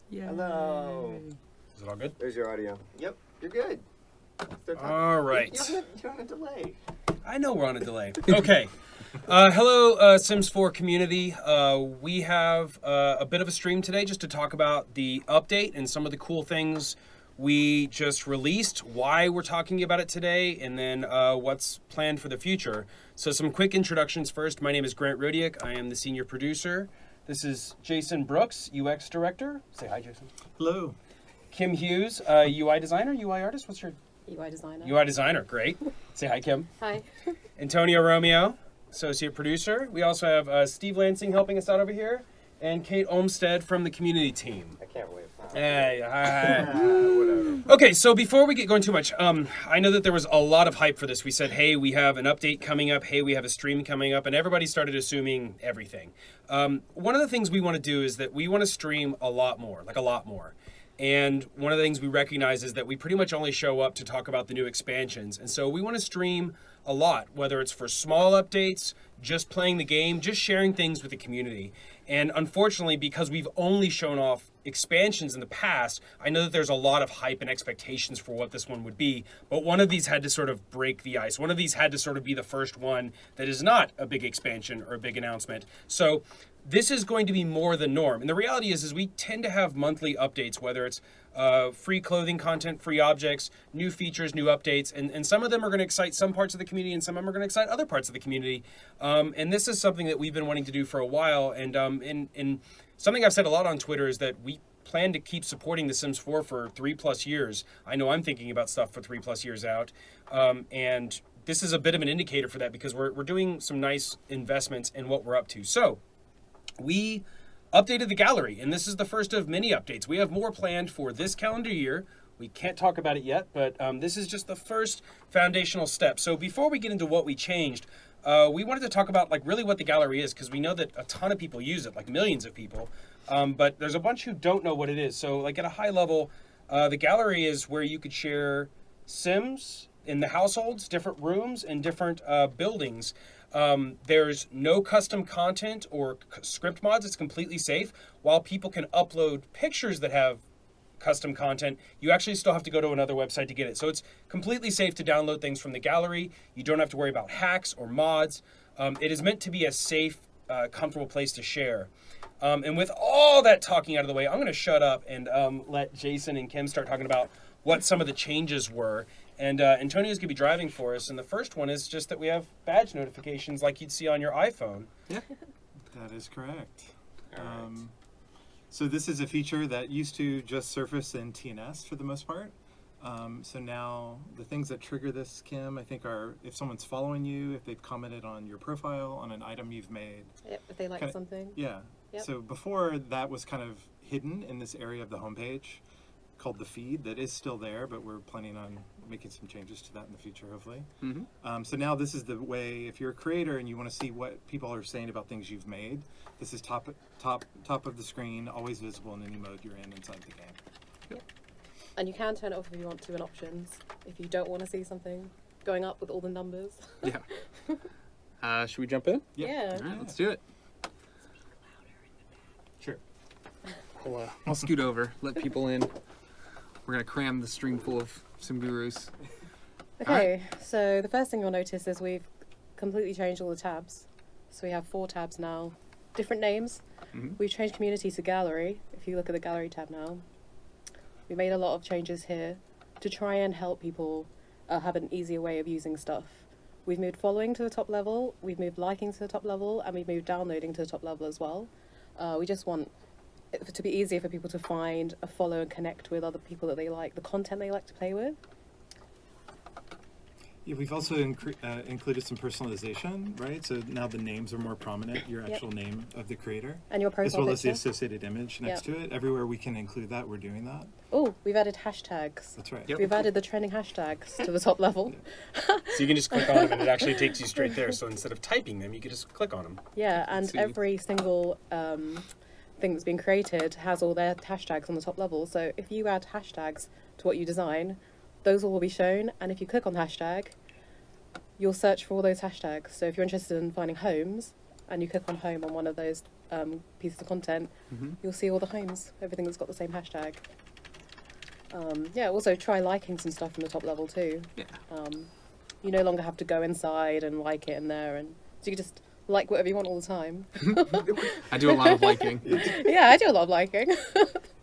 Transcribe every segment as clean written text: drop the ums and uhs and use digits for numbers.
Yay. Hello. Is it all good? There's your audio. Yep, you're good. Start talking. All right. You're on a delay. I know we're on a delay. Okay. Hello, Sims 4 community. We have a bit of a stream today just to talk about the update and some of the cool things we just released, why we're talking about it today, and then what's planned for the future. So some quick introductions first. My name is Grant Rodiak. I am the senior producer. This is Jason Brooks, UX director. Say hi, Jason. Hello. Kim Hughes, UI designer, UI artist. What's your UI designer. UI designer? Great. Say hi, Kim. Hi. Antonio Romeo, associate producer. We also have Steve Lansing helping us out over here, and Kate Olmstead from the community team. I can't wait. Hey, hi. Whatever. Okay, so before we get going too much, I know that there was a lot of hype for this. We said, hey, we have an update coming up. Hey, we have a stream coming up. And everybody started assuming everything. One of the things we want to do is that we want to stream a lot more, like a lot more. And one of the things we recognize is that we pretty much only show up to talk about the new expansions. And so we want to stream a lot, whether it's for small updates, just playing the game, just sharing things with the community. And unfortunately, because we've only shown off expansions in the past, I know that there's a lot of hype and expectations for what this one would be, but one of these had to sort of break the ice. One of these had to sort of be the first one that is not a big expansion or a big announcement. So this is going to be more the norm. And the reality is we tend to have monthly updates, whether it's free clothing content, free objects, new features, new updates, and some of them are going to excite some parts of the community and some of them are going to excite other parts of the community. And this is something that we've been wanting to do for a while. And something I've said a lot on Twitter is that we plan to keep supporting The Sims 4 for 3+ years. I know I'm thinking about stuff for 3+ years out. And this is a bit of an indicator for that because we're doing some nice investments in what we're up to. So we updated the gallery, and this is the first of many updates. We have more planned for this calendar year. We can't talk about it yet, but this is just the first foundational step. So before we get into what we changed, we wanted to talk about like really what the gallery is, because we know that a ton of people use it, like millions of people, but there's a bunch who don't know what it is. So like at a high level, the gallery is where you could share Sims in the households, different rooms, and different buildings. There's no custom content or script mods. It's completely safe. While people can upload pictures that have custom content, you actually still have to go to another website to get it. So it's completely safe to download things from the gallery. You don't have to worry about hacks or mods. It is meant to be a safe, comfortable place to share. And with all that talking out of the way, I'm going to shut up and let Jason and Kim start talking about what some of the changes were. And Antonio's going to be driving for us. And the first one is just that we have badge notifications like you'd see on your iPhone. Yeah, that is correct. So this is a feature that used to just surface in TNS for the most part. So now the things that trigger this, Kim, I think are if someone's following you, if they've commented on your profile, on an item you've made. Yep, if they like something. Yeah. Yep. So before that was kind of hidden in this area of the homepage called the feed that is still there, but we're planning on making some changes to that in the future, hopefully. Mm-hmm. So now this is the way, if you're a creator and you want to see what people are saying about things you've made, this is top of the screen, always visible in any mode you're in inside the game. Yep. And you can turn it off if you want to in options, if you don't want to see something going up with all the numbers. Yeah. Should we jump in? Yeah. All right, let's do it. Sure. I'll scoot over, let people in. We're going to cram the stream full of Sim Gurus. Okay, so the first thing you'll notice is we've completely changed all the tabs. So we have 4 tabs now, different names. Mm-hmm. We've changed community to gallery, if you look at the gallery tab now. We made a lot of changes here to try and help people have an easier way of using stuff. We've moved following to the top level, we've moved liking to the top level, and we've moved downloading to the top level as well. We just want it to be easier for people to find, follow and connect with other people that they like, the content they like to play with. Yeah, we've also included some personalization, right? So now the names are more prominent, your actual name of the creator. And your profile as well as the picture. associated image next to it. Everywhere we can include that, we're doing that. Oh, we've added hashtags. That's right. Yep. We've added the trending hashtags to the top level. So you can just click on them and it actually takes you straight there. So instead of typing them, you can just click on them. Yeah, and every single thing that's been created has all their hashtags on the top level. So if you add hashtags to what you design, those will all be shown. And if you click on the hashtag, you'll search for all those hashtags. So if you're interested in finding homes and you click on home on one of those pieces of content, you'll see all the homes, everything that's got the same hashtag. Also try liking some stuff from the top level too. Yeah. You no longer have to go inside and like it in there, and so you can just like whatever you want all the time. I do a lot of liking. Yeah, I do a lot of liking.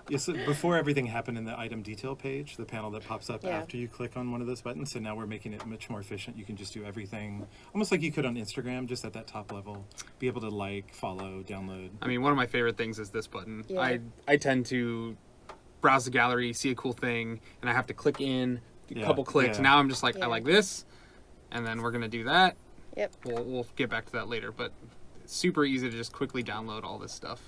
Yes, so before everything happened in the item detail page, the panel that pops up Yeah. after you click on one of those buttons. So now we're making it much more efficient. You can just do everything almost like you could on Instagram, just at that top level. Be able to like, follow, download. I mean, one of my favorite things is this button. Yeah. I tend to browse the gallery, see a cool thing, and I have to click in a Yeah, couple clicks. yeah. Now I'm just like, Yeah. I like this, and then we're gonna do that. Yep. We'll get back to that later, but it's super easy to just quickly download all this stuff.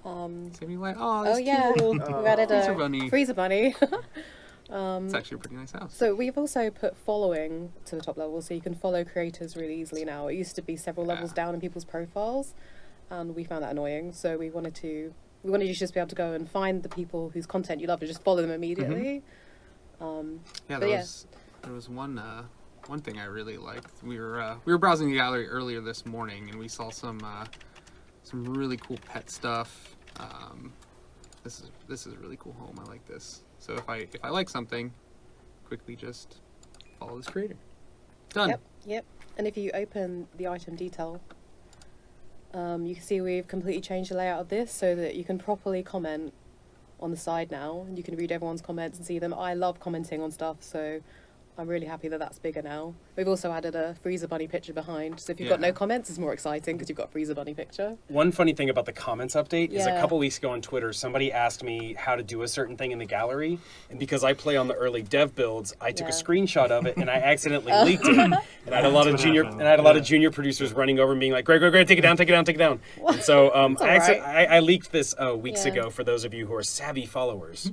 So you're like, oh, this yeah, cute we little added freezer a bunny. freezer bunny. It's actually a pretty nice house. So we've also put following to the top level, so you can follow creators really easily now. It used to be several levels down in people's profiles, and we found that annoying. So we wanted you to just be able to go and find the people whose content you love and just follow them immediately. Yeah, But there was one thing I really liked. We were browsing the gallery earlier this morning, and we saw some really cool pet stuff. This is a really cool home. I like this. So if I like something, quickly just follow this creator. Done. Yep. And if you open the item detail, you can see we've completely changed the layout of this so that you can properly comment on the side now, and you can read everyone's comments and see them. I love commenting on stuff, so I'm really happy that that's bigger now. We've also added a freezer bunny picture behind, so if you've got no comments, it's more exciting because you've got a freezer bunny picture. One funny thing about the comments update is a Yeah. couple weeks ago on Twitter, somebody asked me how to do a certain thing in the gallery, and because I play on the early dev builds, I took a Yeah. screenshot of it and I accidentally leaked it. And I had a lot of what junior happened. junior producers running over and being like, "Great, take it down." And so It's all right. I leaked this weeks Yeah. ago for those of you who are savvy followers.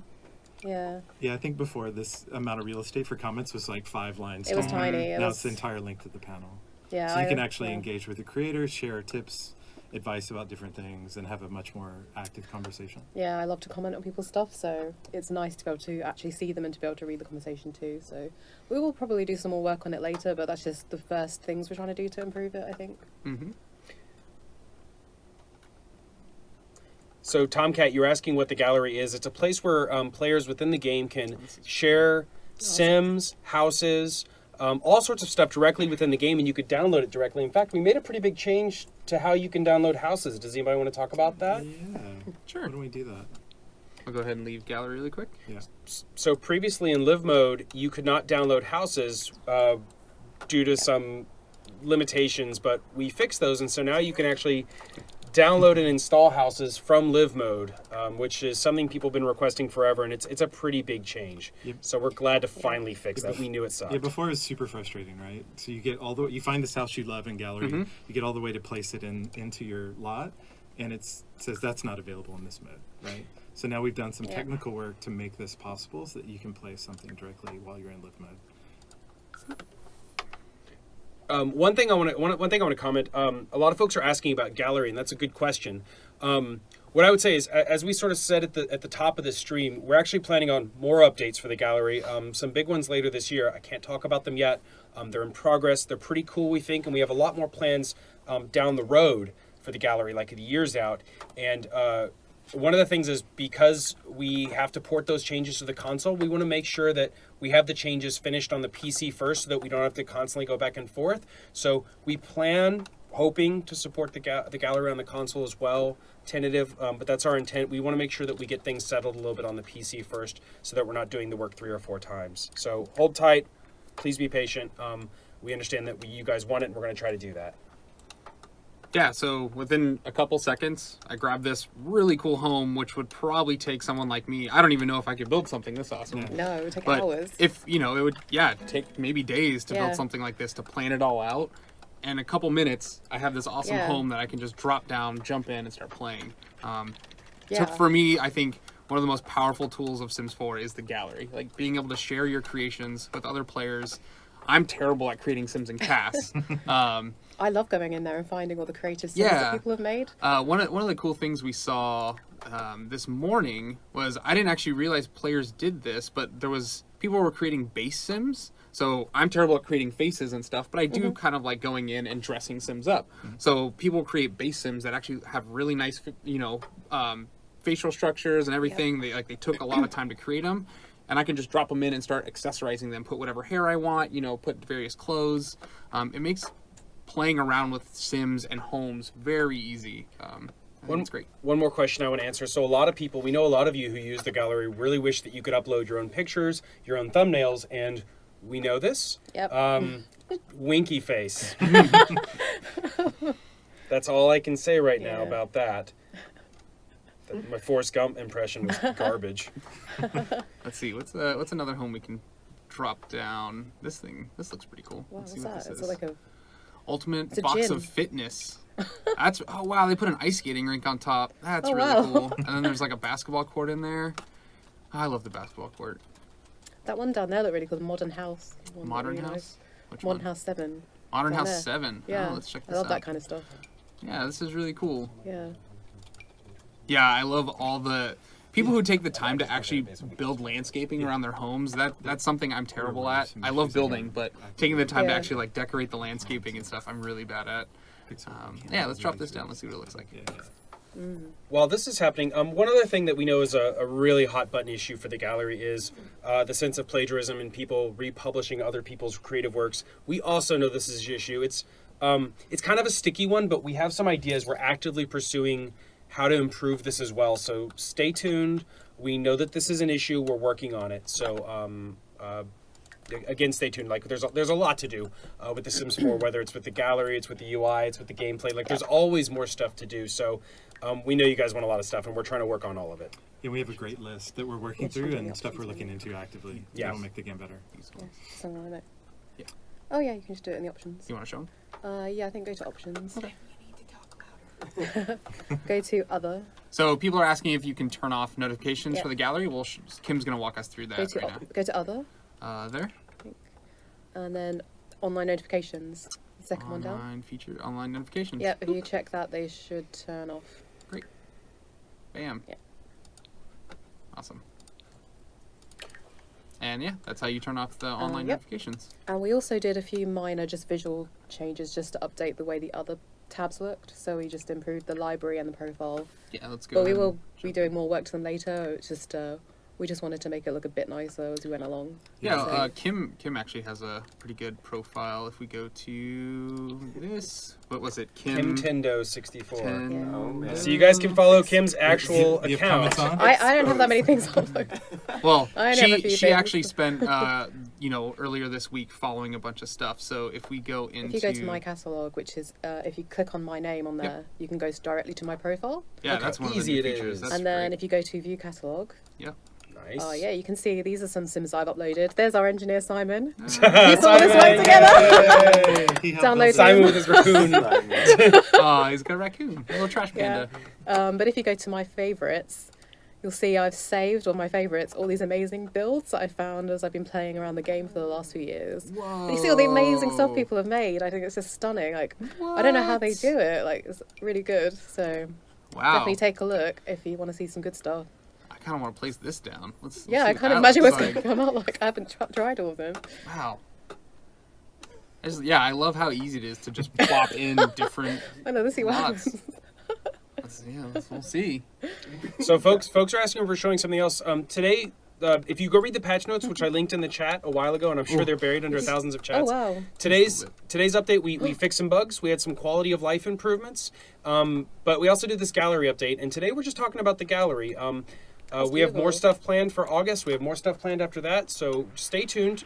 Yeah. Yeah, I think before this amount of real estate for comments was like 5 lines. It was tall. tiny. It Now was- it's the entire length of the panel. Yeah. So you can actually engage with the creators, share tips, advice about different things, and have a much more active conversation. Yeah, I love to comment on people's stuff, so it's nice to be able to actually see them and to be able to read the conversation too. So we will probably do some more work on it later, but that's just the first things we're trying to do to improve it, I think. Mm-hmm. So, Tomcat, you're asking what the gallery is. It's a place where players within the game can share sims, houses, all sorts of stuff directly within the game, and you could download it directly. In fact, we made a pretty big change to how you can download houses. Does anybody want to talk about that? Yeah. Sure. Why don't we do that? I'll go ahead and leave gallery really quick. Yeah. So previously in live mode, you could not download houses due to some limitations, but we fixed those, and so now you can actually download and install houses from live mode, which is something people have been requesting forever, and it's a pretty big change. Yep. So we're glad to finally fix that. We knew it sucked. Yeah, before it was super frustrating, right? So you get you find this house you love in gallery, you get all the way to place it into your lot, and it says that's not available in this mode, right? So now we've done some technical work to make this possible so that you can place something directly while you're in live mode. One thing I want to comment. A lot of folks are asking about gallery, and that's a good question. What I would say is, as we sort of said at the top of the stream, we're actually planning on more updates for the gallery. Some big ones later this year. I can't talk about them yet. They're in progress. They're pretty cool, we think, and we have a lot more plans down the road for the gallery, like the years out. And one of the things is because we have to port those changes to the console, we want to make sure that we have the changes finished on the PC first so that we don't have to constantly go back and forth. So we plan, hoping to support the gallery on the console as well, tentative, but that's our intent. We want to make sure that we get things settled a little bit on the PC first so that we're not doing the work 3 or 4 times. So hold tight, please be patient. We understand that you guys want it, and we're going to try to do that. Yeah, so within a couple seconds, I grabbed this really cool home, which would probably take someone like me. I don't even know if I could build something this awesome. Yeah. No, it would take But hours. if, it would, take maybe days to Yeah. build something like this, to plan it all out. And a couple minutes, I have this awesome Yeah. home that I can just drop down, jump in, and start playing. Yeah. For me, I think one of the most powerful tools of Sims 4 is the gallery. Like, being able to share your creations with other players. I'm terrible at creating Sims and casts. I love going in there and finding all the creative sims Yeah. that people have made. One of the cool things we saw this morning was I didn't actually realize players did this, but there was people were creating base sims. So I'm terrible at creating faces and stuff, but I do kind of like going in and dressing sims up. So people create base sims that actually have really nice, facial structures and everything. They took a lot of time to create them, and I can just drop them in and start accessorizing them. Put whatever hair I want, put various clothes. It makes playing around with sims and homes very easy. It's great. One more question I want to answer. So we know a lot of you who use the gallery really wish that you could upload your own pictures, your own thumbnails, and we know this. Yep. Winky face. That's all I can say right now about that. My Forrest Gump impression was garbage. Let's see. What's another home we can drop down? This looks pretty cool. Wow, Let's what's see what that? this It's is. like a Ultimate a box gym. of fitness. Oh wow, they put an ice skating rink on top. That's Oh, really wow. cool. And then there's like a basketball court in there. I love the basketball court. that one down there looked really cool. The Modern House. One Modern really House? nice. Which Modern one? House 7. Modern down House there. 7. Yeah. Oh, let's check I this love out. that kind of stuff. Yeah, this is really cool. Yeah. Yeah, I love all the people who take the time to actually build landscaping around their homes. That's something I'm terrible at. I love building, but taking the time to Yeah. actually like decorate the landscaping and stuff, I'm really bad at. Yeah, let's drop this down. Let's see what it looks like. While this is happening, one other thing that we know is a really hot button issue for the gallery is the sense of plagiarism and people republishing other people's creative works. We also know this is an issue. It's kind of a sticky one, but we have some ideas. We're actively pursuing how to improve this as well. So stay tuned. We know that this is an issue. We're working on it. So again, stay tuned. Like there's a lot to do with The Sims 4, whether it's with the gallery, it's with the UI, it's with the gameplay. Like there's always more stuff to do. So we know you guys want a lot of stuff, and we're trying to work on all of it. Yeah, we have a great list that we're working It's through doing and the stuff we're options looking into actively. Yeah. That'll make the game better. Yeah. Something like that. Yeah. Oh yeah, you can just do it in the options. You want to show them? Yeah, I think go to options. Okay. Go to other. So people are asking if you can turn off notifications Yeah. for the gallery. Well, Kim's going to walk us through Go that to right go to other, now. There. and then online notifications. The second one down. Online notifications. Yep. If you check that, they should turn off. Bam. Yeah. Awesome. And yeah, that's how you turn off the online yep. notifications. And we also did a few minor just visual changes just to update the way the other tabs looked. So we just improved the library and the profile. Yeah, let's go. But we ahead will and be show- doing more work to them later. It's just we just wanted to make it look a bit nicer as we went along. Yeah, So- Kim actually has a pretty good profile. If we go to this, what was it? Kimtendo 64. Ten- Oh, man. So you guys can follow Kim's actual Do you have account. comments on? I don't have that many things on. Well, I only have a few she things. actually spent earlier this week following a bunch of stuff. So if we go into If you go to my catalog, which is if you click on my name on there, you can go directly to my profile. yeah, Look that's how one of the easy new it features. is. That's And then great. if you go to view catalog, Nice. oh yeah, you can see these are some Sims I've uploaded. There's our engineer Simon. Simon, We saw this one together. yay! He helped Download us. Simon with his raccoon. Oh, he's got a raccoon, a little trash Yeah. panda. But if you go to my favorites, you'll see I've saved on my favorites all these amazing builds that I found as I've been playing around the game for the last few years. Whoa. You see all the amazing stuff people have made. I think it's just stunning. Like I don't know how they What? do it. Like it's really good. So Wow. definitely take a look if you want to see some good stuff. I kind of want to place this down. Let's Yeah, see I what can't that imagine looks what's going to come out like. I haven't tried all of them. Wow. I love how easy it is to just plop in different I know, let's see what lots. happens. We'll see. So folks are asking if we're showing something else. Today, if you go read the patch notes, which I linked in the chat a while ago, and I'm sure they're buried under thousands of Oh chats. wow. Today's update, we fixed some bugs. We had some quality of life improvements, but we also did this gallery update. And today we're just talking about the gallery. We have more beautiful. stuff planned for August. We have more stuff planned after that. So stay tuned.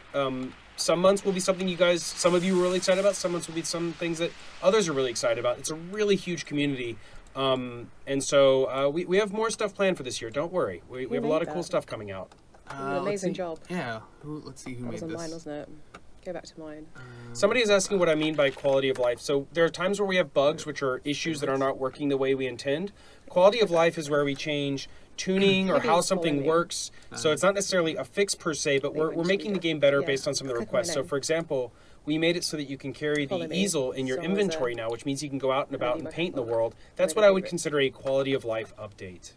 Some months will be something some of you are really excited about. Some months will be some things that others are really excited about. It's a really huge community. And so we have more stuff planned for this year. Don't worry. We have a made lot of cool that? stuff coming out. An amazing job. Yeah. Let's see who That made was on this. mine, wasn't it? Go back to mine. Somebody is asking what I mean by quality of life. So there are times where we have bugs, which are issues that are not working the way we intend. Quality of life is where we change tuning or Maybe how it's something following me. works. So it's not necessarily a fix per se, but we're making the game better Yeah. based on some of the Click my requests. So name. for example, we made it so that you can carry Follow the me. easel in your So is inventory it- now, which means you can go out and about Ready and my paint in the phone. world. That's Ready what I my would favorite. consider a quality of life update.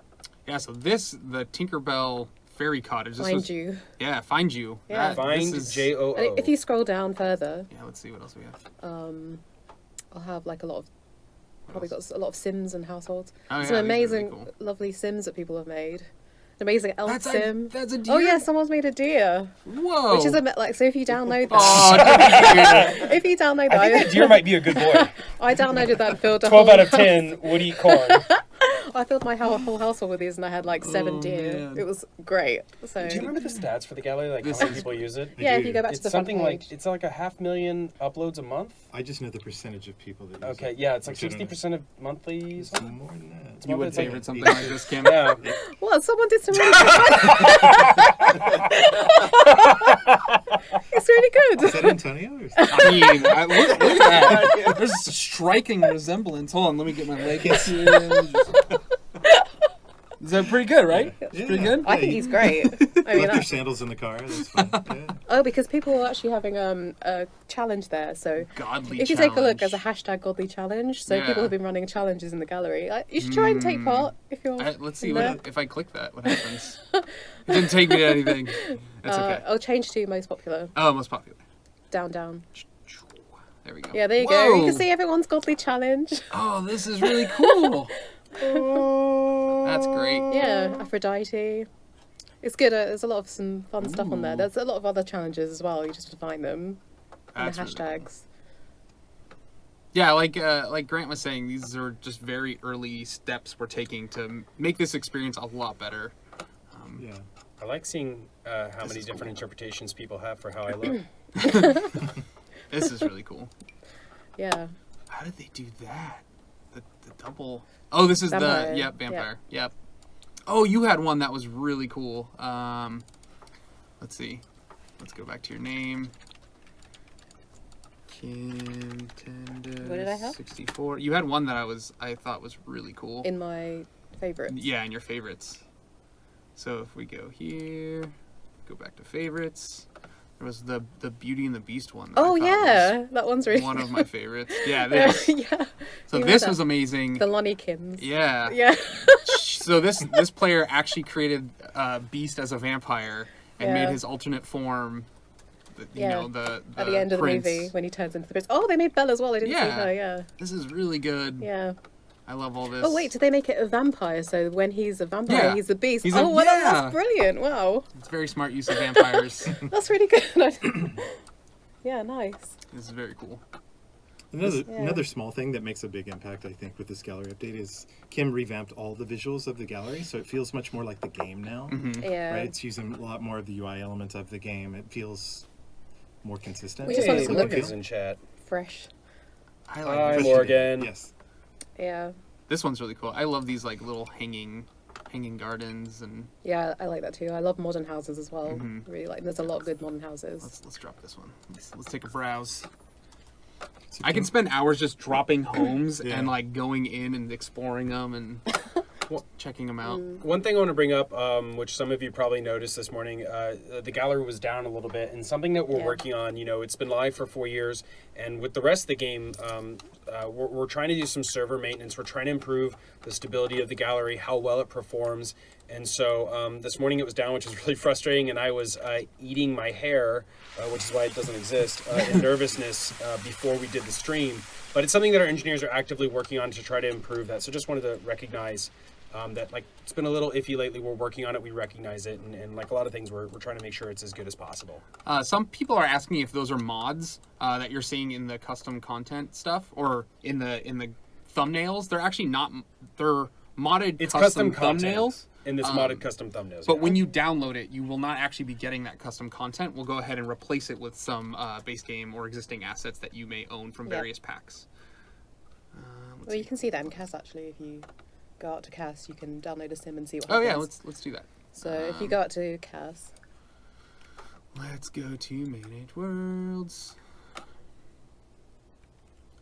Yeah. So the Tinkerbell fairy cottage. This Find was, you. Yeah, find you. Yeah. Find this is- J-O-O. And if you scroll down further, Yeah, let's see what else we have. I'll have like a lot of, probably got a lot of Sims and households. Oh, Some yeah, these are really amazing, cool. lovely Sims that people have made. An amazing elf That's sim. that's a deer. Oh yeah, someone's made a deer, Whoa. which is like, so if you download that, Oh, dear. if you download I think that, that deer might be a good boy. I downloaded that and filled a 12 whole out of house. 10 would eat corn. I filled my whole household with these, and I had like 7 Oh, deer. man. It was great. So Do you remember the stats for the gallery? Like This how many is- people use it? yeah, if you go back to It's the front something page. like it's like 500,000 uploads a month. I just know the percentage of people that use Okay, it. yeah, it's like Which I don't know. 60% of monthly. It's Something. more than that. It's You more would than- it's like- favorite something like this, Kim? Yeah. What? Someone did some really good. It's really Is good. that Antonio? Or I mean, look at that. There's a striking resemblance. Hold on, let me get my leg here. Is that pretty good, right? Yeah. It's pretty good? I think he's great. I mean, left your sandals in the car. That's fine. Yeah. oh, because people are actually having a challenge there. So Godly if you take a look, challenge. there's a hashtag godly challenge. So Yeah. people have been running challenges in the gallery. You should try and take part if you're. Let's see in what there. if I click that. What happens? It didn't take me to anything. That's okay. I'll change to most popular. Oh, most popular. Down. There we go. Yeah, there you go. You Whoa. can see everyone's godly challenge. Oh, this is really cool. That's great. Yeah, Aphrodite. It's good. There's a lot of some fun stuff on there. Ooh. There's a lot of other challenges as well. You just have to find them and That's the really cool. hashtags. Yeah, like Grant was saying, these are just very early steps we're taking to make this experience a lot better. Yeah. I like seeing how many is different cool. interpretations people have for how I look. This is really cool. Yeah. How did they do that? The double. Oh, this is Vampire. the vampire. Yep. Oh, you had one that was really cool. Let's see. Let's go back to your name. Contender What did I have? 64. You had one that I thought was really cool. In my favorites. Yeah, in your favorites. So if we go here, go back to favorites. There was the Beauty and the Beast one. That I Oh thought yeah, that one's was really one of my favorites. Yeah, this. yeah. So You this had was that. amazing. The Lonnie Kims. Yeah. Yeah. So this player actually created Beast as a vampire and made Yeah. his alternate form. You Yeah. know the At the end of prince. the movie when he turns into the prince. Oh, they made Belle as well. I didn't see Yeah. her. Yeah. This is really good. Yeah. I love all this. Oh wait, did they make it a vampire? So when he's a vampire, Yeah. he's the beast. He's oh, well, yeah. that's brilliant! Wow, It's very smart use of vampires. that's really good. Yeah, nice. This is very cool. Another Yeah. another small thing that makes a big impact, I think, with this gallery update is Kim revamped all the visuals of the gallery, so it feels much more like the game now. Yeah. Right? It's using a lot more of the UI elements of the game. It feels more consistent. We just want Hey, it to Look look and Morgan's feel. in chat. Fresh. I Hi, like this. Morgan. Yes. Yeah. This one's really cool. I love these like little hanging gardens and Yeah, I like that too. I love modern houses as well. Mhm. Really like. There's a lot of good modern houses. let's drop this one. Let's take a browse. So I can Kim- spend hours just dropping homes Yeah. and like going in and exploring them and checking them out. One thing I want to bring up, which some of you probably noticed this morning, the gallery was down a little bit, and something that we're Yeah. working on. You know, it's been live for 4 years, and with the rest of the game, we're trying to do some server maintenance. We're trying to improve the stability of the gallery, how well it performs. And so this morning it was down, which was really frustrating, and I was eating my hair, which is why it doesn't exist, in nervousness before we did the stream. But it's something that our engineers are actively working on to try to improve that. So just wanted to recognize that, like, it's been a little iffy lately. We're working on it. We recognize it, and like a lot of things, we're trying to make sure it's as good as possible. Some people are asking me if those are mods that you're seeing in the custom content stuff or in the thumbnails. They're actually not. They're modded It's custom custom thumbnails. in this modded custom thumbnails. But yeah. when you download it, you will not actually be getting that custom content. We'll go ahead and replace it with some base game or existing assets that you may own from Yeah. various packs. Well, you can see that in CAS actually. If you go out to CAS, you can download a sim and see what Oh happens. yeah, let's do that. So if you go out to CAS, Let's go to Manage Worlds.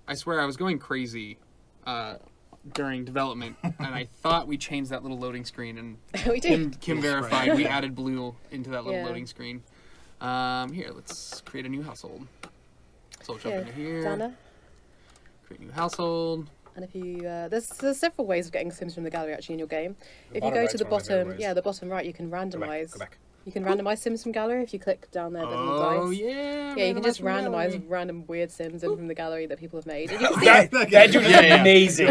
I swear I was going crazy during development, and I thought we changed that little loading screen, and we do. Kim verified we added blue into that little Yeah. loading screen. Here, let's create a new household. So we'll jump Here, into here. Dana, Create new household. And if you, there's several ways of getting Sims from the gallery actually in your game. If you bottom go right's to the one of my favorite bottom, ways. yeah, the bottom right, you can randomize. Go back. You can randomize Sims from gallery if you click down there. The little Oh dice. yeah. Yeah, you can just from randomize gallery. random weird Sims in from the gallery that people have made. And you can see That dude is amazing.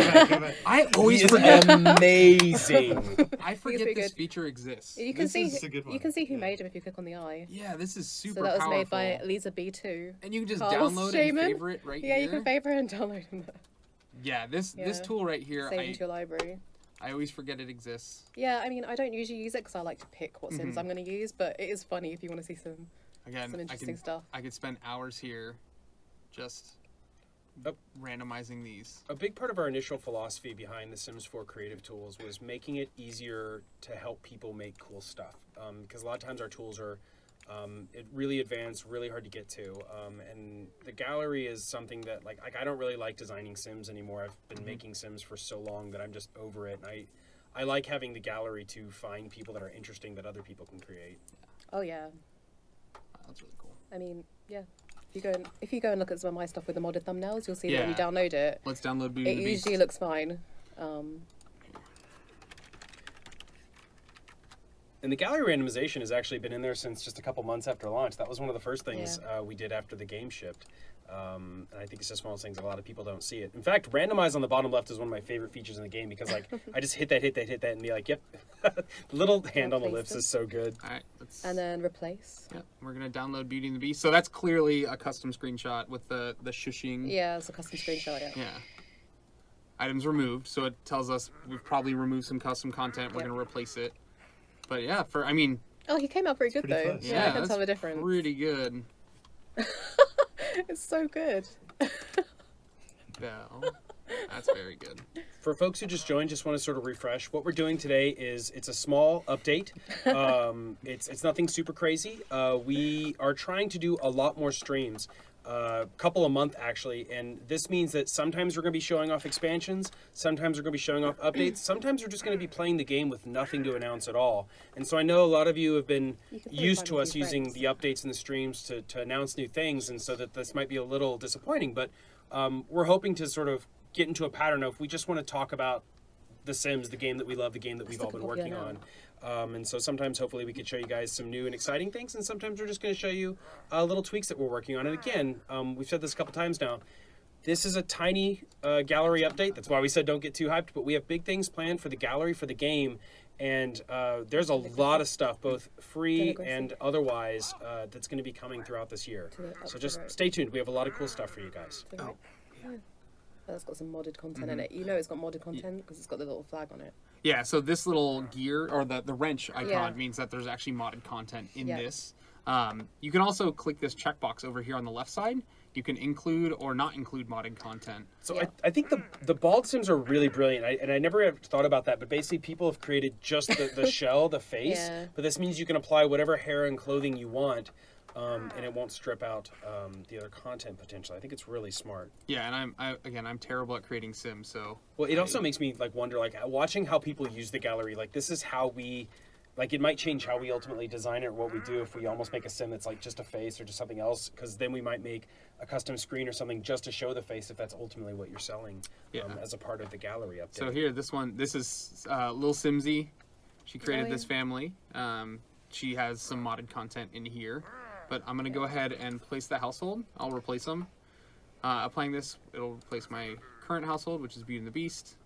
I always He's forget. amazing. I It's forget pretty this good. feature exists. You can This see is a good you one. can see who Yeah. made him if you click on the eye. Yeah, this is super So that was powerful. made by Lisa B2. And you can just Carlos download Shaman. and favorite right Yeah, here. you can favorite and download him. Yeah, this Yeah. tool right here, Save into your library. I always forget it exists. Yeah, I mean, I don't usually use it because I like to pick what Sims Mhm. I'm going to use, but it is funny if you want to see some Again, interesting stuff. I could spend hours here, just Yep. randomizing these. A big part of our initial philosophy behind the Sims 4 creative tools was making it easier to help people make cool stuff. Because a lot of times our tools are really advanced, really hard to get to. And the gallery is something that, like I don't really like designing Sims anymore. I've been making Sims for so long that I'm just over it. And I like having the gallery to find people that are interesting that other people can create. Oh yeah, That's really cool. I mean, yeah. If you go and look at some of my stuff with the modded thumbnails, you'll see that when you Yeah. download it, Let's download Beauty it and the Beast. usually looks fine. And the gallery randomization has actually been in there since just a couple months after launch. That was one of the first things we did after the game shipped. And I think it's just one of those things that a lot of people don't see it. In fact, randomize on the bottom left is one of my favorite features in the game because like I just hit that, and be like, yep. The little hand on the lips is so good. All right, let's. And then replace. Yeah, we're gonna download Beauty and the Beast. So that's clearly a custom screenshot with the shushing. Yeah, it's a custom screenshot. Yeah. Yeah. Items removed, so it tells us we've probably removed some custom content. We're Yep. gonna replace it. But yeah, Oh, he came out pretty good pretty though. close. Yeah, I can that's tell the difference. pretty good. It's so good. Bell. That's very good. For folks who just joined, just want to sort of refresh. What we're doing today is it's a small update. It's nothing super crazy. We are trying to do a lot more streams, couple a month actually, and this means that sometimes we're going to be showing off expansions, sometimes we're going to be showing off updates, sometimes we're just going to be playing the game with nothing to announce at all. And so I know a lot of you have been You can probably used find to a us few using friends. the updates and the streams to announce new things, and so that this might be a little disappointing, but we're hoping to sort of get into a pattern of we just want to talk about The Sims, the game that we love, the game that we've all been working on. And so sometimes hopefully we could show you guys some new and exciting things, and sometimes we're just going to show you little tweaks that we're working on. And again, we've said this a couple times now, this is a tiny gallery update. That's why we said don't get too hyped, but we have big things planned for the gallery, for the game, and there's a lot of stuff, both free and otherwise, that's going to be coming throughout this year. So just stay tuned. We have a lot of cool stuff for you guys. Oh, That's got some modded content in it. You know it's got modded content because it's got the little flag on it. Yeah, so this little gear, or the wrench icon, Yeah. means that there's actually modded content in Yeah. this. You can also click this checkbox over here on the left side. You can include or not include modded content. So Yeah. I think the bald Sims are really brilliant, and I never have thought about that, but basically people have created just the shell, the face, Yeah. but this means you can apply whatever hair and clothing you want, and it won't strip out the other content potentially. I think it's really smart. Yeah, and I'm terrible at creating Sims, so. Well, it also makes me like wonder, like watching how people use the gallery. Like this is how we, like it might change how we ultimately design it or what we do if we almost make a sim that's like just a face or just something else. Because then we might make a custom screen or something just to show the face if that's ultimately what you're selling as a part of the gallery update. So here, this is Lil Simsy. She created Oh, this yeah. family. She has some modded content in here. But I'm going to go ahead and place the household. I'll replace them. Applying this, it'll replace my current household, which is Beauty and the Beast.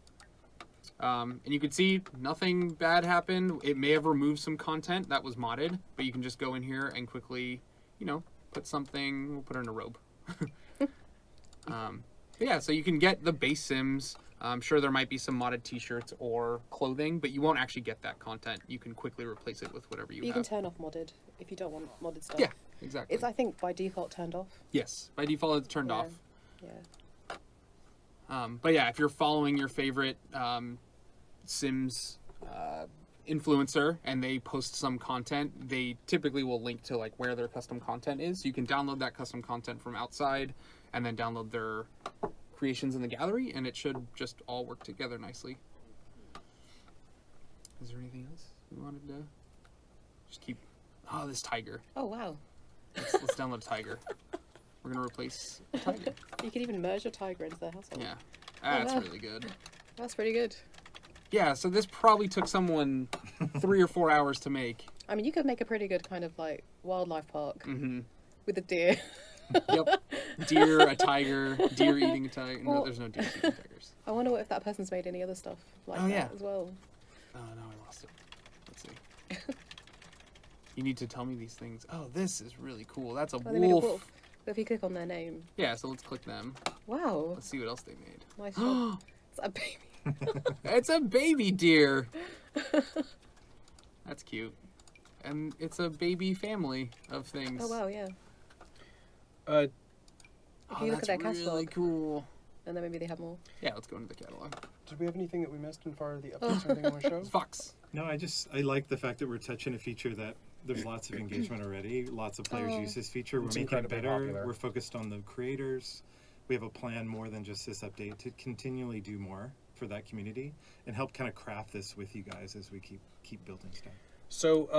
And you can see nothing bad happened. It may have removed some content that was modded, but you can just go in here and quickly, put something. We'll put her in a robe. But yeah, so you can get the base Sims. I'm sure there might be some modded t-shirts or clothing, but you won't actually get that content. You can quickly replace it with whatever you You have. can turn off modded if you don't want modded stuff. Yeah, exactly. It's, I think, by default turned off. Yes, by default it's turned Yeah. off. Yeah. But yeah, if you're following your favorite Sims influencer and they post some content, they typically will link to like where their custom content is. You can download that custom content from outside and then download their creations in the gallery, and it should just all work together nicely. Is there anything else we wanted to just keep? Oh, this tiger. Oh, wow. Let's download a tiger. We're gonna replace a tiger. You can even merge your tiger into their household. Yeah. That's yeah. really good. That's pretty good. Yeah, so this probably took someone 3 or 4 hours to make. I mean, you could make a pretty good kind of like wildlife park Mm-hmm. with a deer. Yep. Deer, a tiger, deer eating a tiger. No, Well- there's no deer eating tigers. I wonder what if that person's made any other stuff like Oh, that yeah. as well. Oh, no, I lost it. Let's see. You need to tell me these things. Oh, this is really cool. That's a Oh, they made a wolf. wolf. But if you click on their name, Yeah, so let's click them. wow, Let's see what else they made. nice job. It's a baby. It's a baby deer. That's cute. And it's a baby family of things. Oh wow, yeah. Uh, If you look at that's their really catalog, cool. and then maybe they have more. Yeah, let's go into the catalog. Did we have anything that we missed in far as the updates or anything on the show? Fox. No, I like the fact that we're touching a feature that there's lots of engagement already. Lots of players Oh. use this feature. We're It's making it incredibly better. popular. We're focused on the creators. We have a plan more than just this update to continually do more for that community and help kind of craft this with you guys as we keep building stuff. So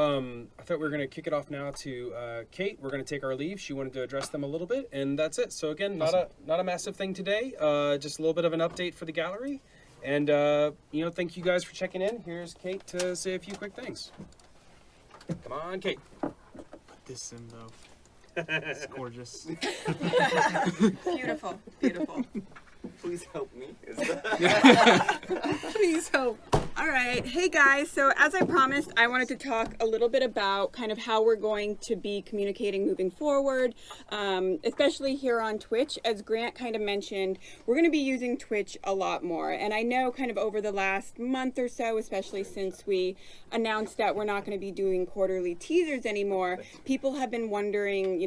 I thought we were going to kick it off now to Kate. We're going to take our leave. She wanted to address them a little bit, and that's it. So again, not a massive thing today. Just a little bit of an update for the gallery, and thank you guys for checking in. Here's Kate to say a few quick things. Come on, Kate. This sim, though. It's gorgeous. Beautiful, beautiful. Please help me. Please help. All right. Hey guys. So as I promised, I wanted to talk a little bit about kind of how we're going to be communicating moving forward, especially here on Twitch. As Grant kind of mentioned, we're going to be using Twitch a lot more. And I know kind of over the last month or so, especially since we announced that we're not going to be doing quarterly teasers anymore, people have been wondering,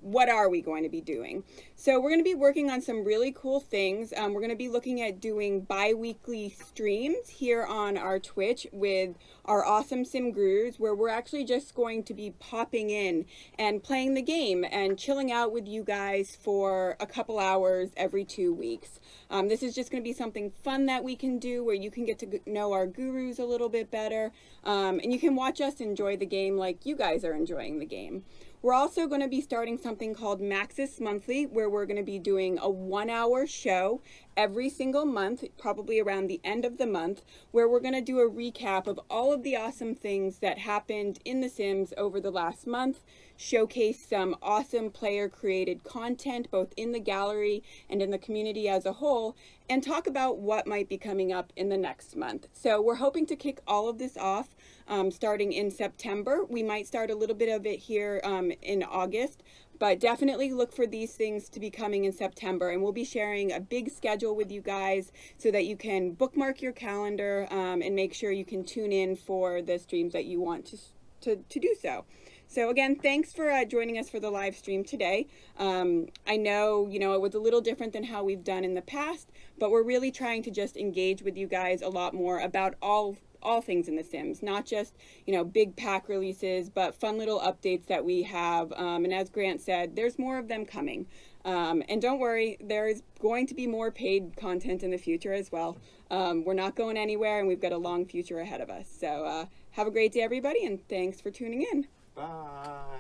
what are we going to be doing? So we're going to be working on some really cool things. We're going to be looking at doing bi-weekly streams here on our Twitch with our awesome sim gurus, where we're actually just going to be popping in and playing the game and chilling out with you guys for a couple hours every 2 weeks. This is just going to be something fun that we can do where you can get to know our gurus a little bit better, and you can watch us enjoy the game like you guys are enjoying the game. We're also going to be starting something called Maxis Monthly, where we're going to be doing a 1-hour show every single month, probably around the end of the month, where we're going to do a recap of all of the awesome things that happened in The Sims over the last month, showcase some awesome player-created content, both in the gallery and in the community as a whole, and talk about what might be coming up in the next month. So we're hoping to kick all of this off starting in September. We might start a little bit of it here in August, but definitely look for these things to be coming in September, and we'll be sharing a big schedule with you guys so that you can bookmark your calendar and make sure you can tune in for the streams that you want to do so. So again, thanks for joining us for the live stream today. I know, it was a little different than how we've done in the past, but we're really trying to just engage with you guys a lot more about all things in The Sims, not just, big pack releases, but fun little updates that we have. And as Grant said, there's more of them coming. And don't worry, there is going to be more paid content in the future as well. We're not going anywhere, and we've got a long future ahead of us. So have a great day, everybody, and thanks for tuning in. Bye.